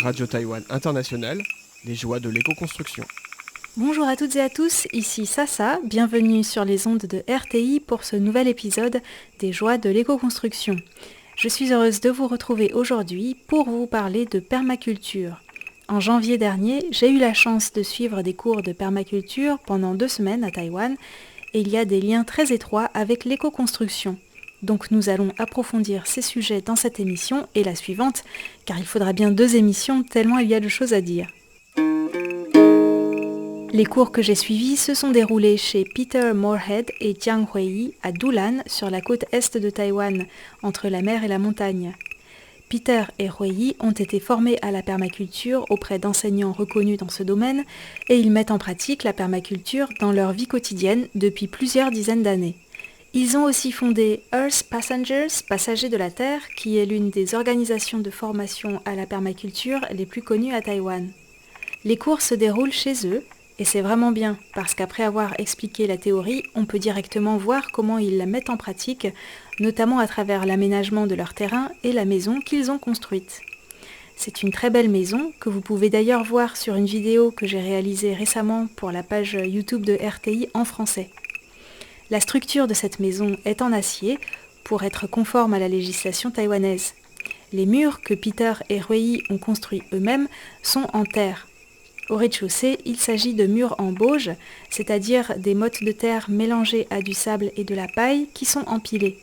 Radio Taïwan International, les joies de l'éco-construction. Bonjour à toutes et à tous, ici Sasa, bienvenue sur les ondes de RTI pour ce nouvel épisode des joies de l'éco-construction. Je suis heureuse de vous retrouver aujourd'hui pour vous parler de permaculture. En janvier dernier, j'ai eu la chance de suivre des cours de permaculture pendant 2 semaines à Taïwan et il y a des liens très étroits avec l'éco-construction. Donc nous allons approfondir ces sujets dans cette émission et la suivante, car il faudra bien 2 émissions tellement il y a de choses à dire. Les cours que j'ai suivis se sont déroulés chez Peter Moorhead et Jiang Huiyi à Dulan, sur la côte est de Taïwan, entre la mer et la montagne. Peter et Huiyi ont été formés à la permaculture auprès d'enseignants reconnus dans ce domaine et ils mettent en pratique la permaculture dans leur vie quotidienne depuis plusieurs dizaines d'années. Ils ont aussi fondé Earth Passengers, Passagers de la Terre, qui est l'une des organisations de formation à la permaculture les plus connues à Taïwan. Les cours se déroulent chez eux, et c'est vraiment bien, parce qu'après avoir expliqué la théorie, on peut directement voir comment ils la mettent en pratique, notamment à travers l'aménagement de leur terrain et la maison qu'ils ont construite. C'est une très belle maison, que vous pouvez d'ailleurs voir sur une vidéo que j'ai réalisée récemment pour la page YouTube de RTI en français. La structure de cette maison est en acier pour être conforme à la législation taïwanaise. Les murs que Peter et Huiyi ont construits eux-mêmes sont en terre. Au rez-de-chaussée, il s'agit de murs en bauge, c'est-à-dire des mottes de terre mélangées à du sable et de la paille qui sont empilés.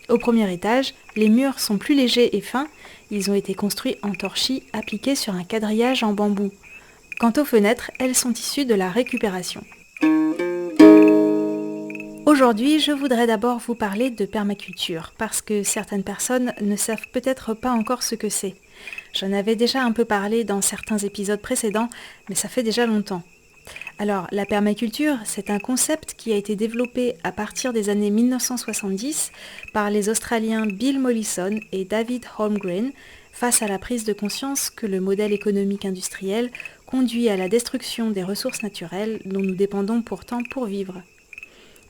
Au premier étage, les murs sont plus légers et fins, ils ont été construits en torchis appliqués sur un quadrillage en bambou. Quant aux fenêtres, elles sont issues de la récupération. Aujourd'hui, je voudrais d'abord vous parler de permaculture, parce que certaines personnes ne savent peut-être pas encore ce que c'est. J'en avais déjà un peu parlé dans certains épisodes précédents, mais ça fait déjà longtemps. Alors, la permaculture, c'est un concept qui a été développé à partir des années 1970 par les Australiens Bill Mollison et David Holmgren, face à la prise de conscience que le modèle économique industriel conduit à la destruction des ressources naturelles dont nous dépendons pourtant pour vivre.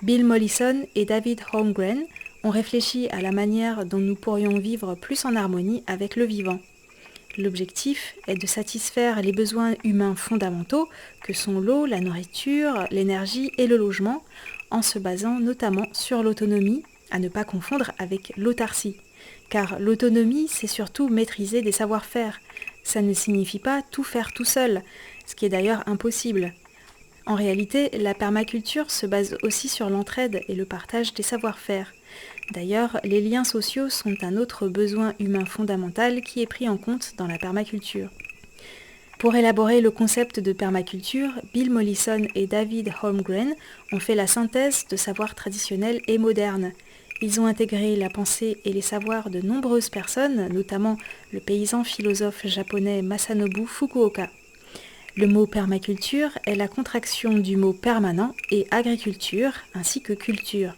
Bill Mollison et David Holmgren ont réfléchi à la manière dont nous pourrions vivre plus en harmonie avec le vivant. L'objectif est de satisfaire les besoins humains fondamentaux que sont l'eau, la nourriture, l'énergie et le logement, en se basant notamment sur l'autonomie, à ne pas confondre avec l'autarcie. Car l'autonomie, c'est surtout maîtriser des savoir-faire. Ça ne signifie pas tout faire tout seul, ce qui est d'ailleurs impossible. En réalité, la permaculture se base aussi sur l'entraide et le partage des savoir-faire. D'ailleurs, les liens sociaux sont un autre besoin humain fondamental qui est pris en compte dans la permaculture. Pour élaborer le concept de permaculture, Bill Mollison et David Holmgren ont fait la synthèse de savoirs traditionnels et modernes. Ils ont intégré la pensée et les savoirs de nombreuses personnes, notamment le paysan philosophe japonais Masanobu Fukuoka. Le mot permaculture est la contraction du mot permanent et agriculture ainsi que culture.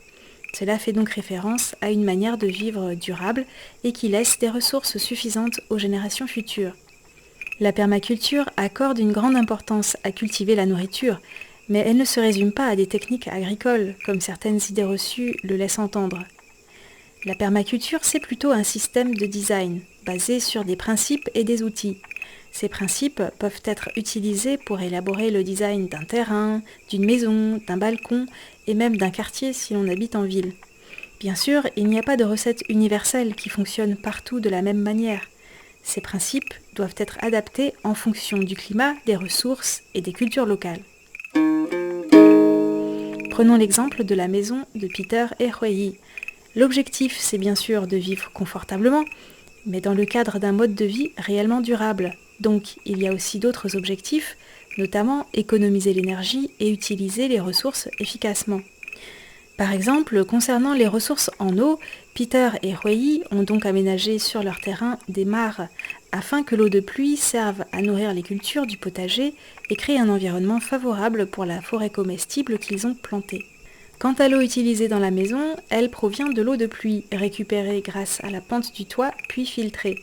Cela fait donc référence à une manière de vivre durable et qui laisse des ressources suffisantes aux générations futures. La permaculture accorde une grande importance à cultiver la nourriture, mais elle ne se résume pas à des techniques agricoles, comme certaines idées reçues le laissent entendre. La permaculture, c'est plutôt un système de design, basé sur des principes et des outils. Ces principes peuvent être utilisés pour élaborer le design d'un terrain, d'une maison, d'un balcon et même d'un quartier si l'on habite en ville. Bien sûr, il n'y a pas de recette universelle qui fonctionne partout de la même manière. Ces principes doivent être adaptés en fonction du climat, des ressources et des cultures locales. Prenons l'exemple de la maison de Peter et Huiyi. L'objectif, c'est bien sûr de vivre confortablement, mais dans le cadre d'un mode de vie réellement durable. Donc, il y a aussi d'autres objectifs, notamment économiser l'énergie et utiliser les ressources efficacement. Par exemple, concernant les ressources en eau, Peter et Huiyi ont donc aménagé sur leur terrain des mares, afin que l'eau de pluie serve à nourrir les cultures du potager et crée un environnement favorable pour la forêt comestible qu'ils ont plantée. Quant à l'eau utilisée dans la maison, elle provient de l'eau de pluie, récupérée grâce à la pente du toit, puis filtrée.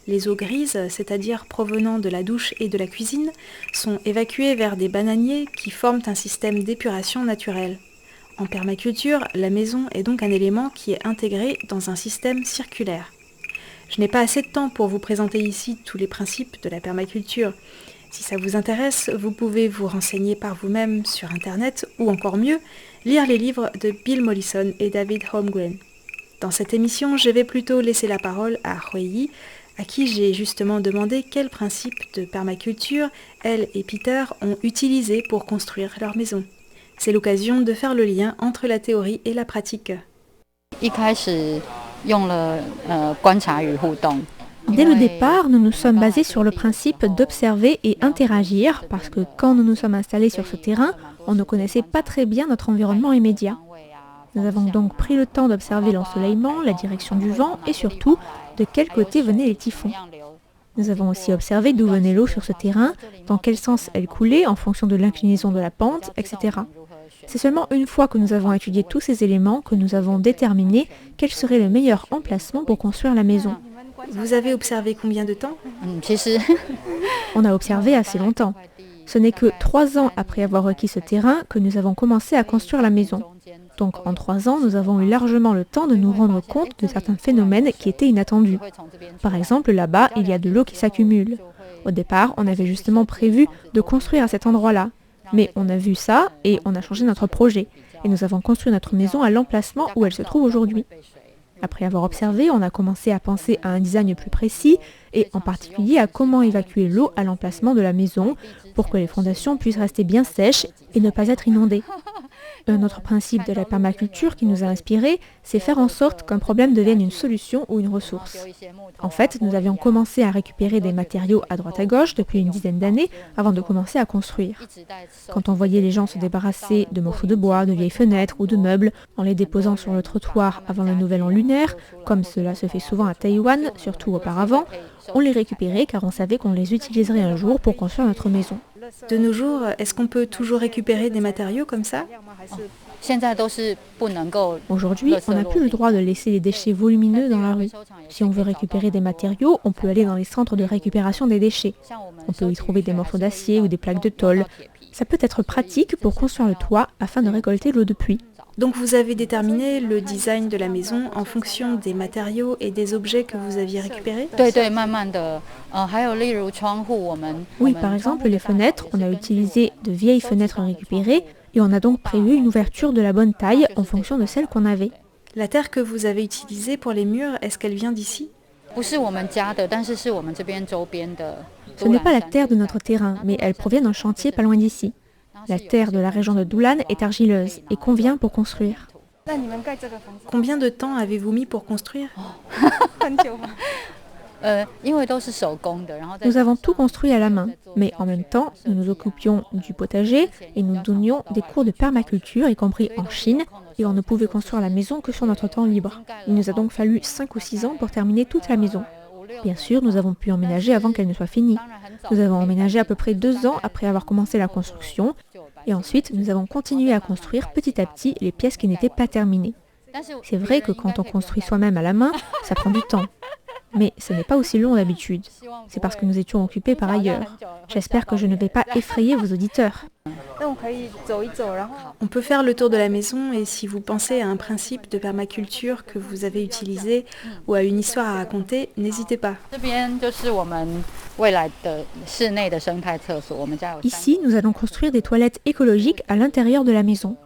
Les eaux grises, c'est-à-dire provenant de la douche et de la cuisine, sont évacuées vers des bananiers qui forment un système d'épuration naturelle. En permaculture, la maison est donc un élément qui est intégré dans un système circulaire. Je n'ai pas assez de temps pour vous présenter ici tous les principes de la permaculture. Si ça vous intéresse, vous pouvez vous renseigner par vous-même sur Internet ou encore mieux, lire les livres de Bill Mollison et David Holmgren. Dans cette émission, je vais plutôt laisser la parole à Huiyi, à qui j'ai justement demandé quels principes de permaculture elle et Peter ont utilisés pour construire leur maison. C'est l'occasion de faire le lien entre la théorie et la pratique. Dès le départ, nous nous sommes basés sur le principe d'observer et interagir parce que quand nous nous sommes installés sur ce terrain, on ne connaissait pas très bien notre environnement immédiat. Nous avons donc pris le temps d'observer l'ensoleillement, la direction du vent et surtout de quel côté venaient les typhons. Nous avons aussi observé d'où venait l'eau sur ce terrain, dans quel sens elle coulait en fonction de l'inclinaison de la pente, etc. C'est seulement une fois que nous avons étudié tous ces éléments que nous avons déterminé quel serait le meilleur emplacement pour construire la maison. Vous avez observé combien de temps ? On a observé assez longtemps. Ce n'est que 3 ans après avoir requis ce terrain que nous avons commencé à construire la maison. Donc en 3 ans, nous avons eu largement le temps de nous rendre compte de certains phénomènes qui étaient inattendus. Par exemple, là-bas, il y a de l'eau qui s'accumule. Au départ, on avait justement prévu de construire à cet endroit-là. Mais on a vu ça et on a changé notre projet. Et nous avons construit notre maison à l'emplacement où elle se trouve aujourd'hui. Après avoir observé, on a commencé à penser à un design plus précis et en particulier à comment évacuer l'eau à l'emplacement de la maison pour que les fondations puissent rester bien sèches et ne pas être inondées. Un autre principe de la permaculture qui nous a inspirés, c'est faire en sorte qu'un problème devienne une solution ou une ressource. En fait, nous avions commencé à récupérer des matériaux à droite à gauche depuis une dizaine d'années avant de commencer à construire. Quand on voyait les gens se débarrasser de morceaux de bois, de vieilles fenêtres ou de meubles en les déposant sur le trottoir avant le nouvel an lunaire, comme cela se fait souvent à Taïwan, surtout auparavant, on les récupérait car on savait qu'on les utiliserait un jour pour construire notre maison. De nos jours, est-ce qu'on peut toujours récupérer des matériaux comme ça ? Aujourd'hui, on n'a plus le droit de laisser les déchets volumineux dans la rue. Si on veut récupérer des matériaux, on peut aller dans les centres de récupération des déchets. On peut y trouver des morceaux d'acier ou des plaques de tôle. Ça peut être pratique pour construire le toit afin de récolter l'eau de pluie. Donc vous avez déterminé le design de la maison en fonction des matériaux et des objets que vous aviez récupérés ? Oui, par exemple, les fenêtres, on a utilisé de vieilles fenêtres récupérées et on a donc prévu une ouverture de la bonne taille en fonction de celle qu'on avait. La terre que vous avez utilisée pour les murs, est-ce qu'elle vient d'ici ? Ce n'est pas la terre de notre terrain, mais elle provient d'un chantier pas loin d'ici. La terre de la région de Dulan est argileuse et convient pour construire. Combien de temps avez-vous mis pour construire ? Nous avons tout construit à la main, mais en même temps, nous nous occupions du potager et nous donnions des cours de permaculture, y compris en Chine, et on ne pouvait construire la maison que sur notre temps libre. Il nous a donc fallu 5 ou 6 ans pour terminer toute la maison. Bien sûr, nous avons pu emménager avant qu'elle ne soit finie. Nous avons emménagé à peu près 2 ans après avoir commencé la construction, et ensuite nous avons continué à construire petit à petit les pièces qui n'étaient pas terminées. C'est vrai que quand on construit soi-même à la main, ça prend du temps. Mais ce n'est pas aussi long d'habitude. C'est parce que nous étions occupés par ailleurs. J'espère que je ne vais pas effrayer vos auditeurs. On peut faire le tour de la maison et si vous pensez à un principe de permaculture que vous avez utilisé ou à une histoire à raconter, n'hésitez pas. Ici, nous allons construire des toilettes écologiques à l'intérieur de la maison.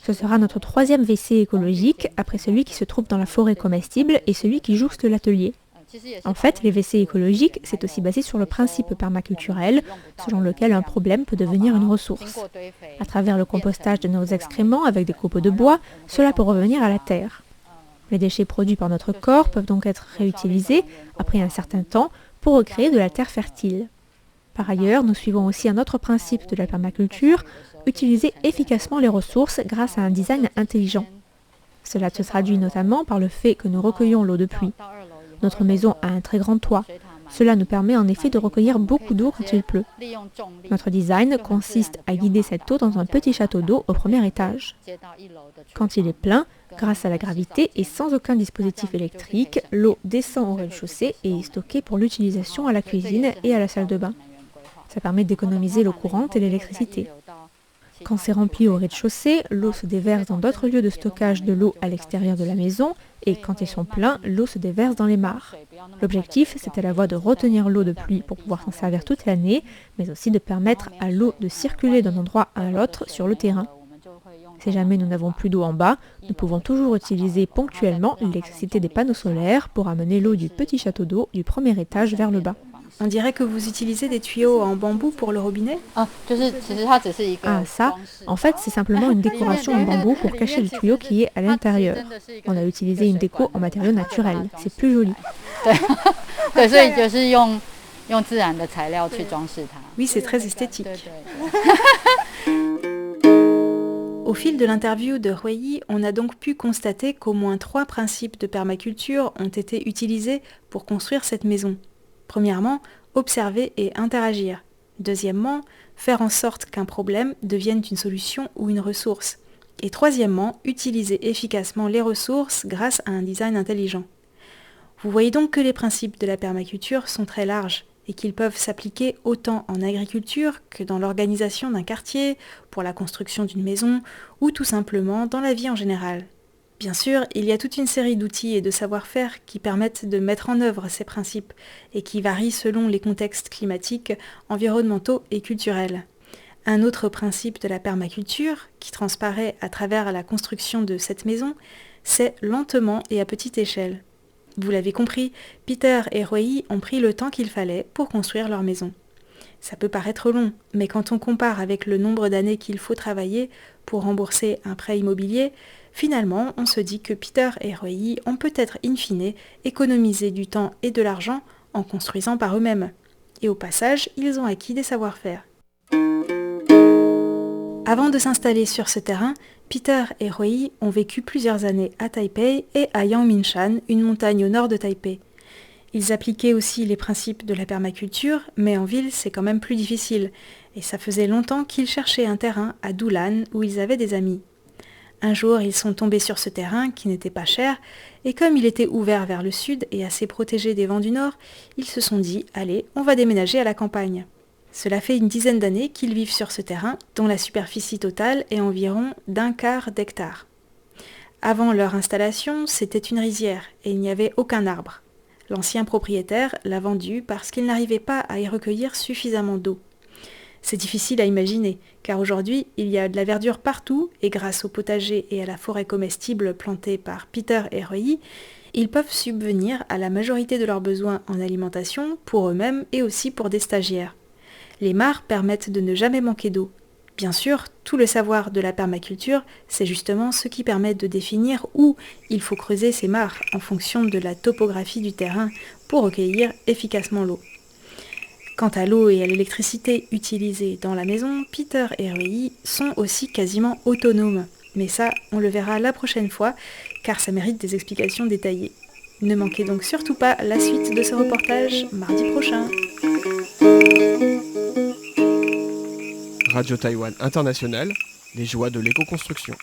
Ce sera notre 3e WC écologique, après celui qui se trouve dans la forêt comestible et celui qui jouxte l'atelier. En fait, les WC écologiques, c'est aussi basé sur le principe permaculturel, selon lequel un problème peut devenir une ressource. À travers le compostage de nos excréments avec des copeaux de bois, cela peut revenir à la terre. Les déchets produits par notre corps peuvent donc être réutilisés, après un certain temps, pour recréer de la terre fertile. Par ailleurs, nous suivons aussi un autre principe de la permaculture, utiliser efficacement les ressources grâce à un design intelligent. Cela se traduit notamment par le fait que nous recueillons l'eau de pluie. Notre maison a un très grand toit. Cela nous permet en effet de recueillir beaucoup d'eau quand il pleut. Notre design consiste à guider cette eau dans un petit château d'eau au 1er étage. Quand il est plein, grâce à la gravité et sans aucun dispositif électrique, l'eau descend au rez-de-chaussée et est stockée pour l'utilisation à la cuisine et à la salle de bain. Ça permet d'économiser l'eau courante et l'électricité. Quand c'est rempli au rez-de-chaussée, l'eau se déverse dans d'autres lieux de stockage de l'eau à l'extérieur de la maison et quand ils sont pleins, l'eau se déverse dans les mares. L'objectif, c'est à la fois de retenir l'eau de pluie pour pouvoir s'en servir toute l'année, mais aussi de permettre à l'eau de circuler d'un endroit à l'autre sur le terrain. Si jamais nous n'avons plus d'eau en bas, nous pouvons toujours utiliser ponctuellement l'électricité des panneaux solaires pour amener l'eau du petit château d'eau du premier étage vers le bas. On dirait que vous utilisez des tuyaux en bambou pour le robinet? Ah ça, en fait c'est simplement une décoration en bambou pour cacher le tuyau qui est à l'intérieur. On a utilisé une déco en matériaux naturels, c'est plus joli. Oui, c'est très esthétique. Au fil de l'interview de Huiyi, on a donc pu constater qu'au moins 3 principes de permaculture ont été utilisés pour construire cette maison. Premièrement, observer et interagir. Deuxièmement, faire en sorte qu'un problème devienne une solution ou une ressource. Et troisièmement, utiliser efficacement les ressources grâce à un design intelligent. Vous voyez donc que les principes de la permaculture sont très larges et qu'ils peuvent s'appliquer autant en agriculture que dans l'organisation d'un quartier, pour la construction d'une maison ou tout simplement dans la vie en général. Bien sûr, il y a toute une série d'outils et de savoir-faire qui permettent de mettre en œuvre ces principes et qui varient selon les contextes climatiques, environnementaux et culturels. Un autre principe de la permaculture, qui transparaît à travers la construction de cette maison, c'est lentement et à petite échelle. Vous l'avez compris, Peter et Huiyi ont pris le temps qu'il fallait pour construire leur maison. Ça peut paraître long, mais quand on compare avec le nombre d'années qu'il faut travailler pour rembourser un prêt immobilier, finalement, on se dit que Peter et Huiyi ont peut-être in fine économisé du temps et de l'argent en construisant par eux-mêmes. Et au passage, ils ont acquis des savoir-faire. Avant de s'installer sur ce terrain, Peter et Huiyi ont vécu plusieurs années à Taipei et à Yangmingshan, une montagne au nord de Taipei. Ils appliquaient aussi les principes de la permaculture, mais en ville c'est quand même plus difficile, et ça faisait longtemps qu'ils cherchaient un terrain à Dulan où ils avaient des amis. Un jour, ils sont tombés sur ce terrain qui n'était pas cher, et comme il était ouvert vers le sud et assez protégé des vents du nord, ils se sont dit « Allez, on va déménager à la campagne ». Cela fait une dizaine d'années qu'ils vivent sur ce terrain, dont la superficie totale est environ d'1/4 d'hectare. Avant leur installation, c'était une rizière, et il n'y avait aucun arbre. L'ancien propriétaire l'a vendu parce qu'il n'arrivait pas à y recueillir suffisamment d'eau. C'est difficile à imaginer, car aujourd'hui, il y a de la verdure partout, et grâce au potager et à la forêt comestible plantée par Peter et Huiyi, ils peuvent subvenir à la majorité de leurs besoins en alimentation pour eux-mêmes et aussi pour des stagiaires. Les mares permettent de ne jamais manquer d'eau. Bien sûr, tout le savoir de la permaculture, c'est justement ce qui permet de définir où il faut creuser ces mares en fonction de la topographie du terrain pour recueillir efficacement l'eau. Quant à l'eau et à l'électricité utilisées dans la maison, Peter et Huiyi sont aussi quasiment autonomes. Mais ça, on le verra la prochaine fois, car ça mérite des explications détaillées. Ne manquez donc surtout pas la suite de ce reportage mardi prochain. Radio Taïwan International, les joies de l'éco-construction.